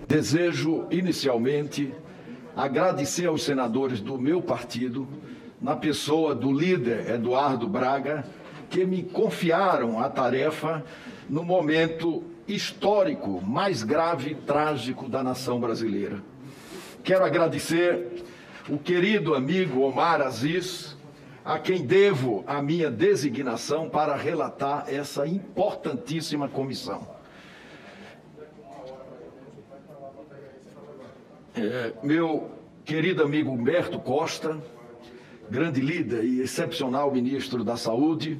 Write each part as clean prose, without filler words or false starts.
Desejo, inicialmente, agradecer aos senadores do meu partido, na pessoa do líder Eduardo Braga, que me confiaram a tarefa no momento histórico mais grave e trágico da nação brasileira. Quero agradecer o querido amigo Omar Aziz, a quem devo a minha designação para relatar essa importantíssima comissão. Meu querido amigo Humberto Costa, grande líder e excepcional ministro da Saúde,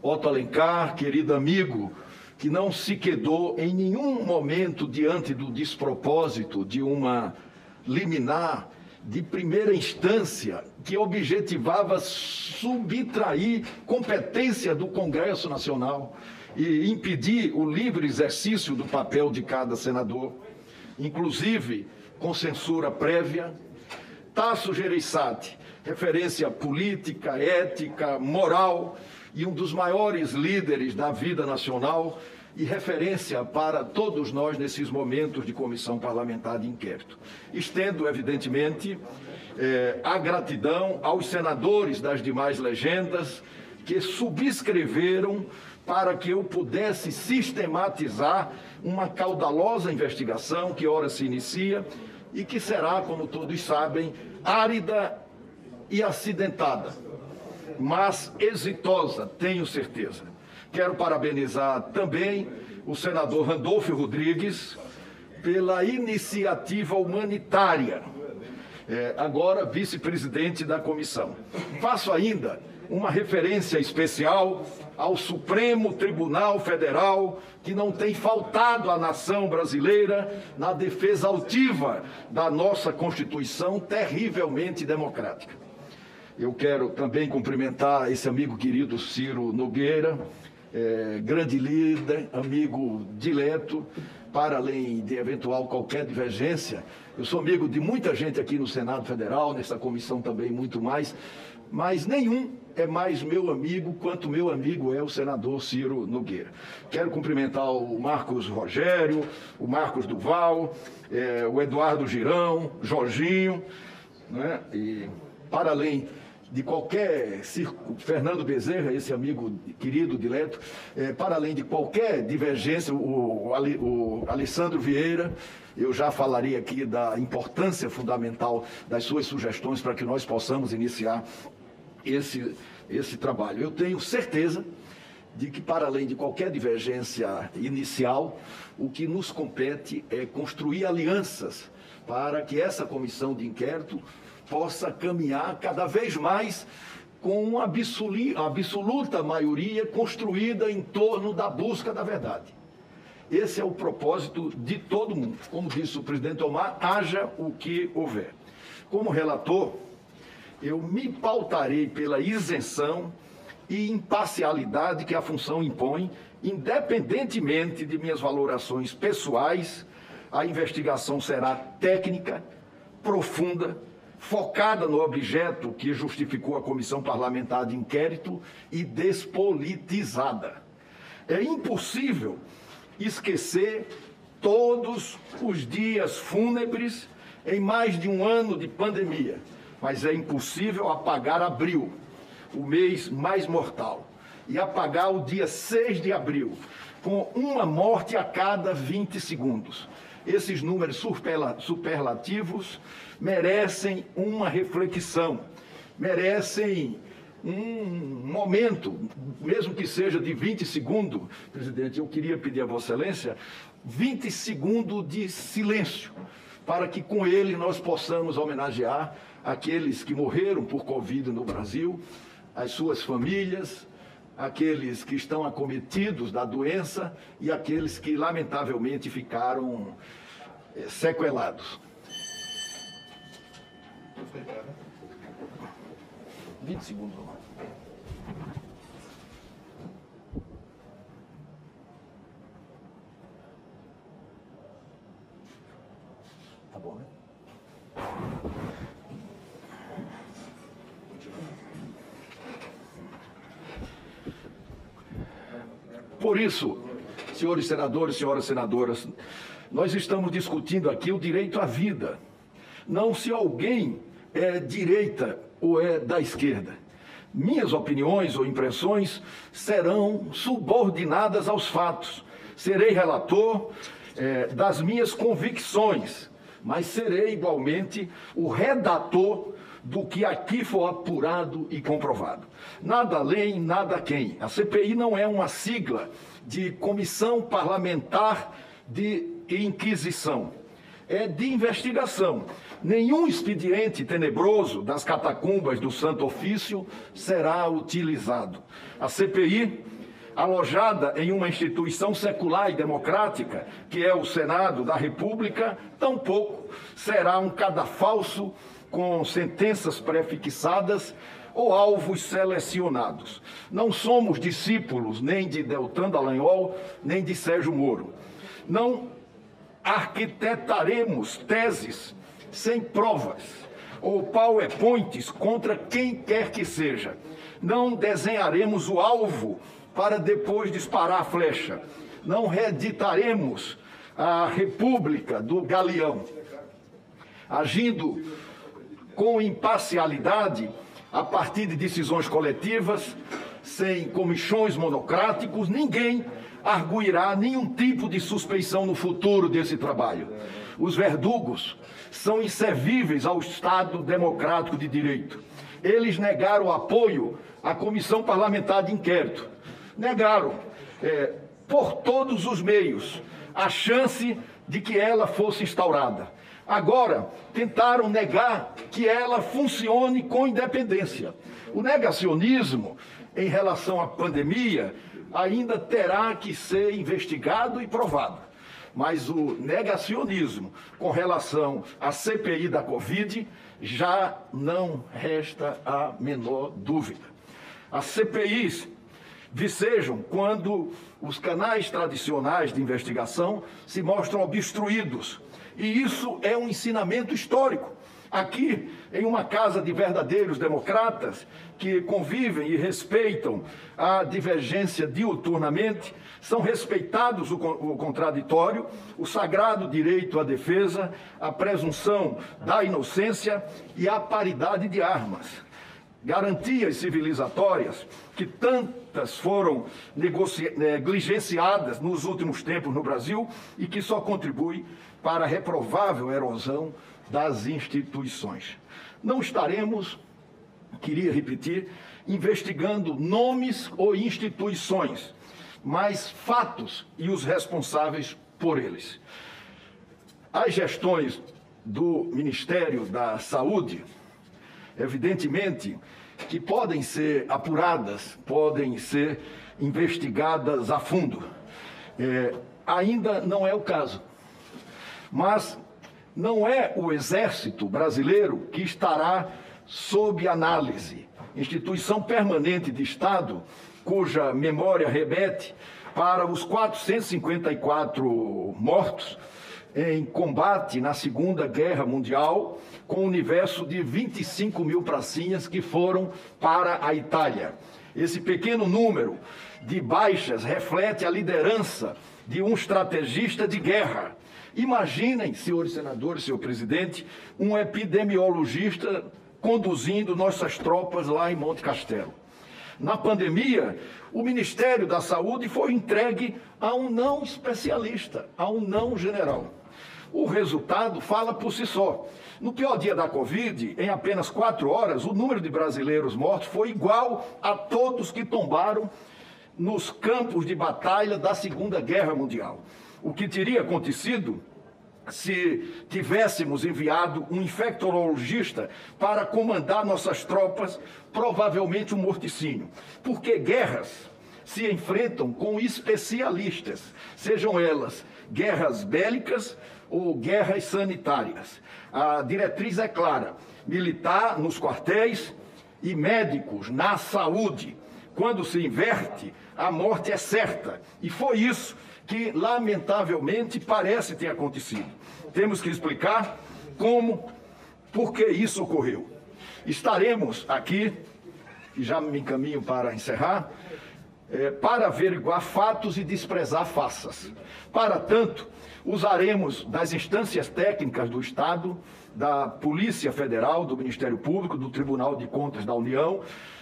Otto Alencar, querido amigo, que não se quedou em nenhum momento diante do despropósito de uma liminar de primeira instância que objetivava subtrair competência do Congresso Nacional e impedir o livre exercício do papel de cada senador, inclusive com censura prévia. Tasso Gereissati, referência política, ética, moral e um dos maiores líderes da vida nacional e referência para todos nós nesses momentos de comissão parlamentar de inquérito. Estendo, evidentemente, a gratidão aos senadores das demais legendas que subscreveram para que eu pudesse sistematizar uma caudalosa investigação que ora se inicia e que será, como todos sabem, árida e acidentada, mas exitosa, tenho certeza. Quero parabenizar também o senador Randolfo Rodrigues pela iniciativa humanitária, agora vice-presidente da comissão. Faço ainda uma referência especial ao Supremo Tribunal Federal, que não tem faltado à nação brasileira na defesa altiva da nossa Constituição terrivelmente democrática. Eu quero também cumprimentar esse amigo querido Ciro Nogueira, grande líder, amigo dileto, para além de eventual qualquer divergência. Eu sou amigo de muita gente aqui no Senado Federal, nessa comissão também muito mais, mas nenhum é mais meu amigo quanto meu amigo é o senador Ciro Nogueira. Quero cumprimentar o Marcos Rogério, o Marcos Duval, o Eduardo Girão, Jorginho, né? E para além de qualquer Fernando Bezerra, esse amigo querido, dileto, para além de qualquer divergência, o Alessandro Vieira, eu já falarei aqui da importância fundamental das suas sugestões para que nós possamos iniciar esse trabalho. Eu tenho certeza de que, para além de qualquer divergência inicial, o que nos compete é construir alianças para que essa comissão de inquérito possa caminhar cada vez mais com uma absoluta maioria construída em torno da busca da verdade. Esse é o propósito de todo mundo. Como disse o presidente Omar, haja o que houver. Como relator, eu me pautarei pela isenção e imparcialidade que a função impõe, independentemente de minhas valorações pessoais. A investigação será técnica, profunda, focada no objeto que justificou a comissão parlamentar de inquérito e despolitizada. É impossível esquecer todos os dias fúnebres em mais de um ano de pandemia, mas é impossível apagar abril, o mês mais mortal, e apagar o dia 6 de abril, com uma morte a cada 20 segundos. Esses números superlativos merecem uma reflexão, merecem um momento, mesmo que seja de 20 segundos, presidente, eu queria pedir a Vossa Excelência 20 segundos de silêncio, para que com ele nós possamos homenagear aqueles que morreram por Covid no Brasil, as suas famílias, aqueles que estão acometidos da doença e aqueles que, lamentavelmente, ficaram sequelados. 20 segundos. Tá bom, né? por isso, senhores senadores, senhoras senadoras, nós estamos discutindo aqui o direito à vida, não se alguém é direita ou é da esquerda. Minhas opiniões ou impressões serão subordinadas aos fatos. Serei relator das minhas convicções, mas serei igualmente o redator do que aqui for apurado e comprovado. Nada além, nada quem. A CPI não é uma sigla de Comissão Parlamentar de Inquisição. É de investigação. Nenhum expediente tenebroso das catacumbas do Santo Ofício será utilizado. A CPI, alojada em uma instituição secular e democrática, que é o Senado da República, tampouco será um cadafalso com sentenças prefixadas ou alvos selecionados. Não somos discípulos nem de Deltan Dallagnol, nem de Sérgio Moro. Não arquitetaremos teses sem provas ou PowerPoints contra quem quer que seja. Não desenharemos o alvo para depois disparar a flecha. Não reeditaremos a República do Galeão. Agindo com imparcialidade, a partir de decisões coletivas, sem comichões monocráticos, ninguém arguirá nenhum tipo de suspeição no futuro desse trabalho. Os verdugos são inservíveis ao Estado democrático de direito. Eles negaram o apoio à Comissão Parlamentar de Inquérito. Negaram, por todos os meios, a chance de que ela fosse instaurada. Agora, tentaram negar que ela funcione com independência. O negacionismo em relação à pandemia ainda terá que ser investigado e provado. Mas o negacionismo com relação à CPI da Covid já não resta a menor dúvida. As CPIs vicejam quando os canais tradicionais de investigação se mostram obstruídos. E isso é um ensinamento histórico. Aqui, em uma casa de verdadeiros democratas que convivem e respeitam a divergência diuturnamente, são respeitados o contraditório, o sagrado direito à defesa, a presunção da inocência e a paridade de armas. Garantias civilizatórias que tantas foram negligenciadas nos últimos tempos no Brasil e que só contribuem para a reprovável erosão das instituições. Não estaremos, queria repetir, investigando nomes ou instituições, mas fatos e os responsáveis por eles. As gestões do Ministério da Saúde, evidentemente, que podem ser apuradas, podem ser investigadas a fundo. Ainda não é o caso. Mas não é o Exército Brasileiro que estará sob análise. Instituição permanente de Estado, cuja memória remete para os 454 mortos em combate na Segunda Guerra Mundial, com um universo de 25 mil pracinhas que foram para a Itália. Esse pequeno número de baixas reflete a liderança de um estrategista de guerra. Imaginem, senhores senadores, senhor presidente, um epidemiologista conduzindo nossas tropas lá em Monte Castelo. Na pandemia, o Ministério da Saúde foi entregue a um não especialista, a um não general. O resultado fala por si só. No pior dia da Covid, em apenas 4 horas, o número de brasileiros mortos foi igual a todos que tombaram nos campos de batalha da Segunda Guerra Mundial. O que teria acontecido se tivéssemos enviado um infectologista para comandar nossas tropas, provavelmente um morticínio. Porque guerras se enfrentam com especialistas, sejam elas guerras bélicas ou guerras sanitárias. A diretriz é clara: militar nos quartéis e médicos na saúde. Quando se inverte, a morte é certa. E foi isso que, lamentavelmente, parece ter acontecido. Temos que explicar como, por que isso ocorreu. Estaremos aqui, e já me encaminho para encerrar, para averiguar fatos e desprezar farsas. Para tanto, usaremos das instâncias técnicas do Estado, da Polícia Federal, do Ministério Público, do Tribunal de Contas da União,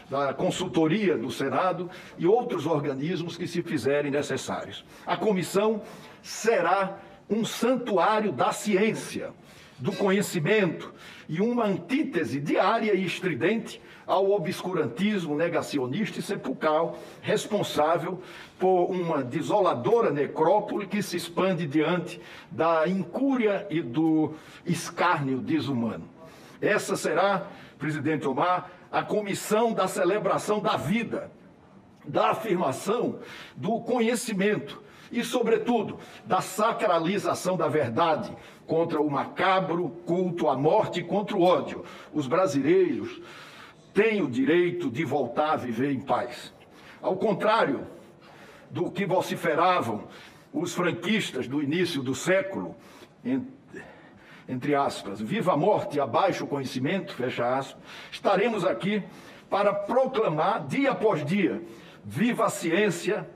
da consultoria do Senado e outros organismos que se fizerem necessários. A comissão será um santuário da ciência, do conhecimento e uma antítese diária e estridente ao obscurantismo negacionista e sepulcral, responsável por uma desoladora necrópole que se expande diante da incúria e do escárnio desumano. Essa será, presidente Omar, a comissão da celebração da vida, da afirmação do conhecimento e, sobretudo, da sacralização da verdade contra o macabro culto à morte e contra o ódio. Os brasileiros têm o direito de voltar a viver em paz. Ao contrário do que vociferavam os franquistas do início do século, entre aspas, viva a morte e abaixo o conhecimento, fecha aspas, estaremos aqui para proclamar dia após dia, viva a ciência,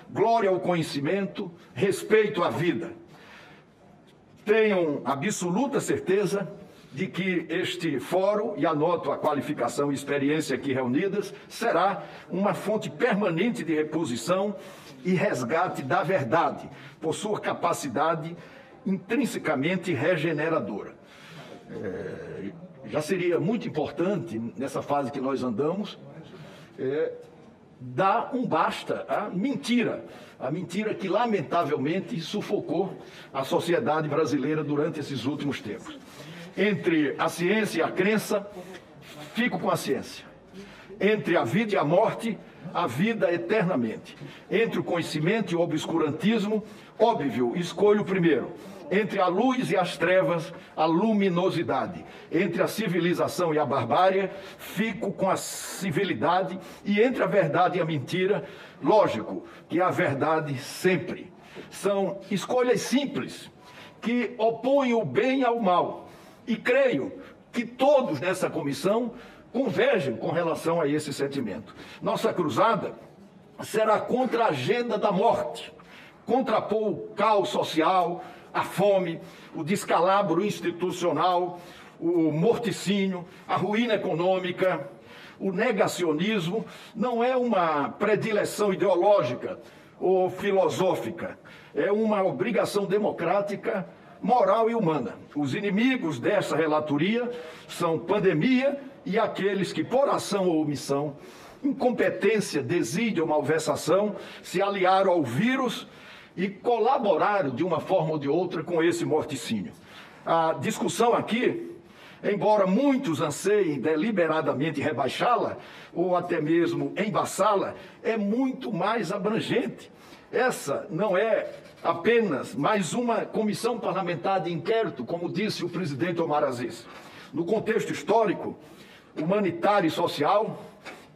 glória ao conhecimento, respeito à vida. Tenham absoluta certeza de que este fórum, e anoto a qualificação e experiência aqui reunidas, será uma fonte permanente de reposição e resgate da verdade, por sua capacidade intrinsecamente regeneradora. Já seria muito importante, nessa fase que nós andamos, dar um basta à mentira. A mentira que, lamentavelmente, sufocou a sociedade brasileira durante esses últimos tempos. Entre a ciência e a crença, fico com a ciência. Entre a vida e a morte, a vida eternamente. Entre o conhecimento e o obscurantismo, óbvio, escolho o primeiro. Entre a luz e as trevas, a luminosidade. Entre a civilização e a barbárie, fico com a civilidade. E entre a verdade e a mentira, lógico que a verdade sempre. São escolhas simples, que opõem o bem ao mal. E creio que todos nessa comissão convergem com relação a esse sentimento. Nossa cruzada será contra a agenda da morte, contrapor o caos social, a fome, o descalabro institucional, o morticínio, a ruína econômica, o negacionismo. Não é uma predileção ideológica ou filosófica, é uma obrigação democrática, moral e humana. Os inimigos dessa relatoria são pandemia e aqueles que, por ação ou omissão, incompetência, desídia ou malversação, se aliaram ao vírus e colaboraram de uma forma ou de outra com esse morticínio. A discussão aqui, embora muitos anseiem deliberadamente rebaixá-la ou até mesmo embaçá-la, é muito mais abrangente. Essa não é apenas mais uma comissão parlamentar de inquérito, como disse o presidente Omar Aziz. No contexto histórico, humanitário e social,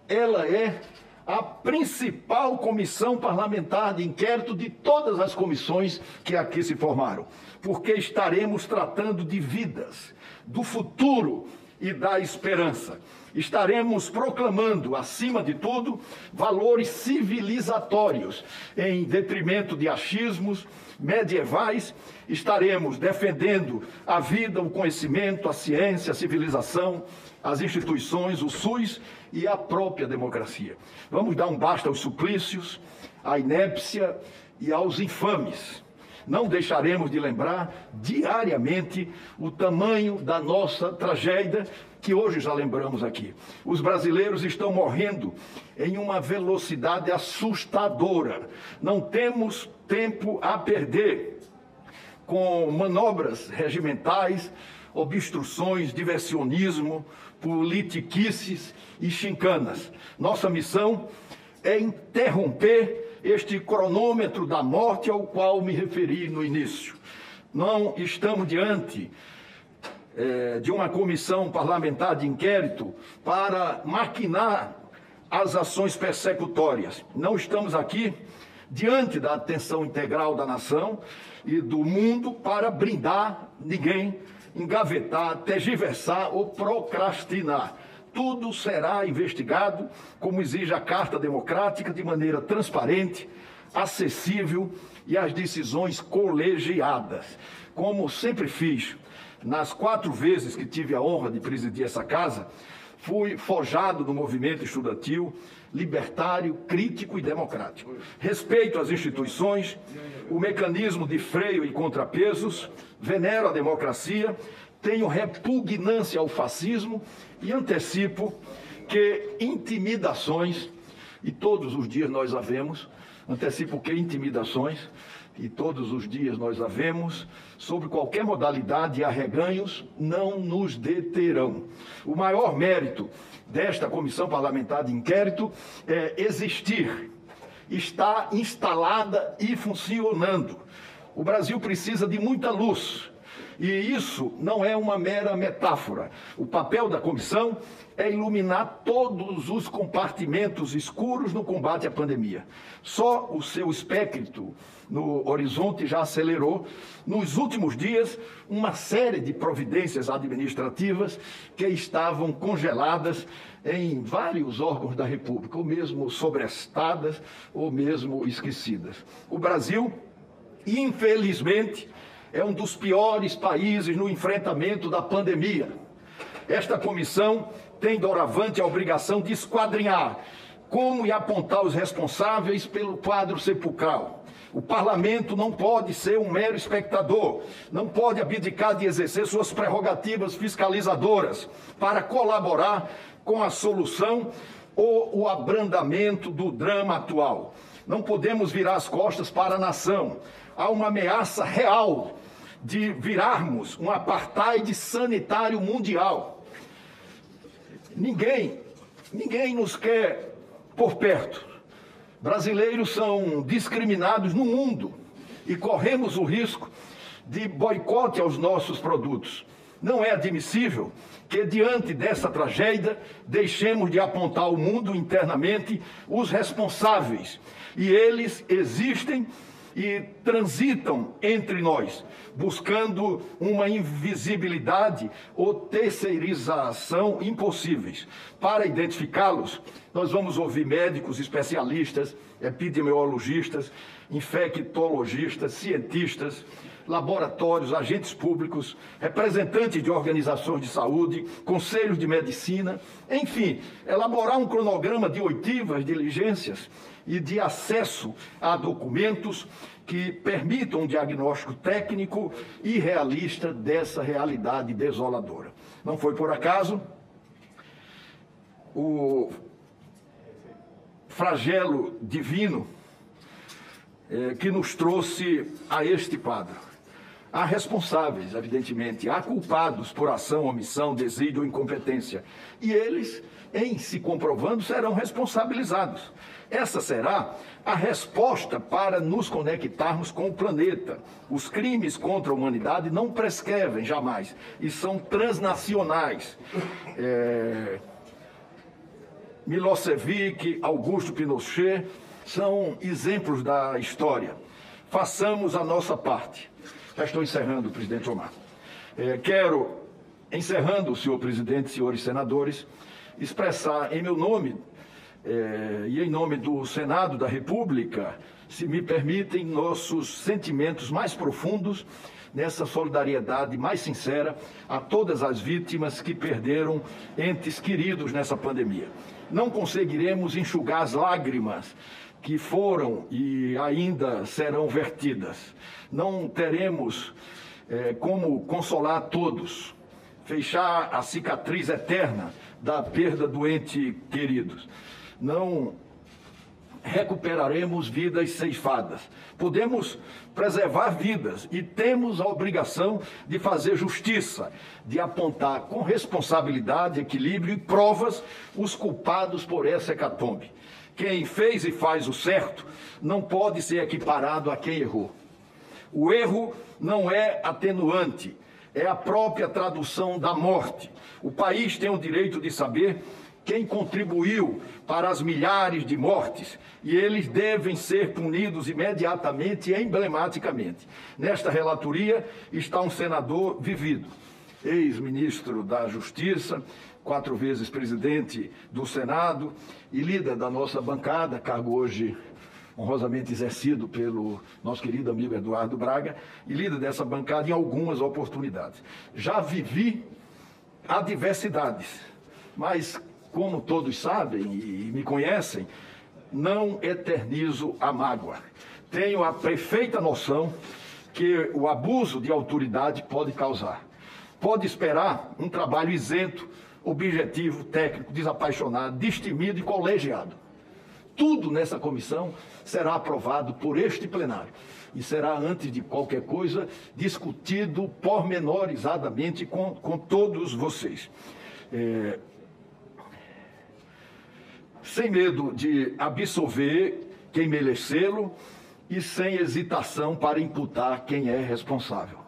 ela é a principal comissão parlamentar de inquérito de todas as comissões que aqui se formaram, porque estaremos tratando de vidas, do futuro e da esperança. Estaremos proclamando, acima de tudo, valores civilizatórios, em detrimento de achismos medievais. Estaremos defendendo a vida, o conhecimento, a ciência, a civilização, as instituições, o SUS e a própria democracia. Vamos dar um basta aos suplícios, à inépcia e aos infames. Não deixaremos de lembrar diariamente o tamanho da nossa tragédia, que hoje já lembramos aqui. Os brasileiros estão morrendo em uma velocidade assustadora. Não temos tempo a perder com manobras regimentais, obstruções, diversionismo, politiquices e chincanas. Nossa missão é interromper este cronômetro da morte ao qual me referi no início. Não estamos diante de uma comissão parlamentar de inquérito para maquinar as ações persecutórias. Não estamos aqui diante da atenção integral da nação e do mundo para brindar ninguém, engavetar, tergiversar ou procrastinar. tudo será investigado, como exige a Carta Democrática, de maneira transparente, acessível e as decisões colegiadas. Como sempre fiz, nas 4 vezes que tive a honra de presidir essa casa, fui forjado no movimento estudantil, libertário, crítico e democrático. Respeito às instituições, o mecanismo de freio e contrapesos, venero a democracia, tenho repugnância ao fascismo e antecipo que intimidações, e todos os dias nós a vemos, antecipo que intimidações, e todos os dias nós a vemos, sobre qualquer modalidade e arreganhos, não nos deterão. O maior mérito desta comissão parlamentar de inquérito é existir, está instalada e funcionando. O Brasil precisa de muita luz, e isso não é uma mera metáfora. O papel da comissão é iluminar todos os compartimentos escuros no combate à pandemia. Só o seu espectro no horizonte já acelerou, nos últimos dias, uma série de providências administrativas que estavam congeladas em vários órgãos da República, ou mesmo sobrestadas, ou mesmo esquecidas. O Brasil, infelizmente, é um dos piores países no enfrentamento da pandemia. Esta comissão tem, doravante, a obrigação de esquadrinhar como e apontar os responsáveis pelo quadro sepulcral. O parlamento não pode ser um mero espectador, não pode abdicar de exercer suas prerrogativas fiscalizadoras para colaborar com a solução ou o abrandamento do drama atual. Não podemos virar as costas para a nação. Há uma ameaça real de virarmos um apartheid sanitário mundial. Ninguém nos quer por perto. Brasileiros são discriminados no mundo e corremos o risco de boicote aos nossos produtos. Não é admissível que, diante dessa tragédia, deixemos de apontar ao mundo internamente os responsáveis. E eles existem e transitam entre nós, buscando uma invisibilidade ou terceirização impossíveis. Para identificá-los, nós vamos ouvir médicos, especialistas, epidemiologistas, infectologistas, cientistas, laboratórios, agentes públicos, representantes de organizações de saúde, conselhos de medicina, enfim, elaborar um cronograma de oitivas, diligências e de acesso a documentos que permitam um diagnóstico técnico e realista dessa realidade desoladora. Não foi por acaso o flagelo divino que nos trouxe a este quadro. Há responsáveis, evidentemente, há culpados por ação, omissão, desídio ou incompetência. E eles, em se comprovando, serão responsabilizados. Essa será a resposta para nos conectarmos com o planeta. Os crimes contra a humanidade não prescrevem jamais e são transnacionais. Milosevic, Augusto Pinochet são exemplos da história. Façamos a nossa parte. Já estou encerrando, presidente Omar. Quero, encerrando, senhor presidente, senhores senadores, expressar em meu nome e em nome do Senado da República, se me permitem, nossos sentimentos mais profundos nessa solidariedade mais sincera a todas as vítimas que perderam entes queridos nessa pandemia. Não conseguiremos enxugar as lágrimas que foram e ainda serão vertidas. Não teremos como consolar todos, fechar a cicatriz eterna da perda do ente querido. Não recuperaremos vidas ceifadas. Podemos preservar vidas e temos a obrigação de fazer justiça, de apontar com responsabilidade, equilíbrio e provas os culpados por essa hecatombe. Quem fez e faz o certo não pode ser equiparado a quem errou. O erro não é atenuante, é a própria tradução da morte. O país tem o direito de saber quem contribuiu para as milhares de mortes e eles devem ser punidos imediatamente e emblematicamente. Nesta relatoria está um senador vivido, ex-ministro da Justiça, 4 vezes presidente do Senado e líder da nossa bancada, cargo hoje honrosamente exercido pelo nosso querido amigo Eduardo Braga, e líder dessa bancada em algumas oportunidades. Já vivi adversidades, mas, como todos sabem e me conhecem, não eternizo a mágoa. Tenho a perfeita noção que o abuso de autoridade pode causar. Pode esperar um trabalho isento, objetivo, técnico, desapaixonado, destemido e colegiado. Tudo nessa comissão será aprovado por este plenário e será, antes de qualquer coisa, discutido pormenorizadamente com todos vocês. Sem medo de absolver quem merecê-lo e sem hesitação para imputar quem é responsável.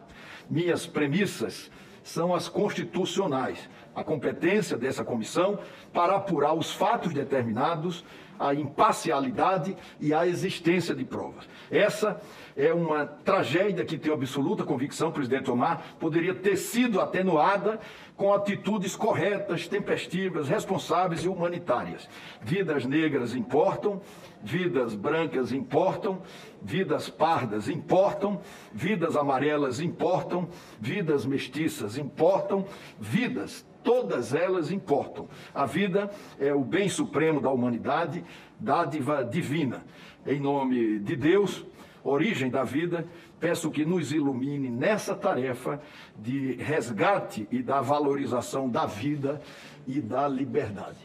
Minhas premissas são as constitucionais, a competência dessa comissão para apurar os fatos determinados, a imparcialidade e a existência de provas. Essa é uma tragédia que tenho absoluta convicção, presidente Omar, poderia ter sido atenuada com atitudes corretas, tempestivas, responsáveis e humanitárias. Vidas negras importam, vidas brancas importam, vidas pardas importam, vidas amarelas importam, vidas mestiças importam, vidas, todas elas importam. A vida é o bem supremo da humanidade, dádiva divina. Em nome de Deus, origem da vida, peço que nos ilumine nessa tarefa de resgate e da valorização da vida e da liberdade.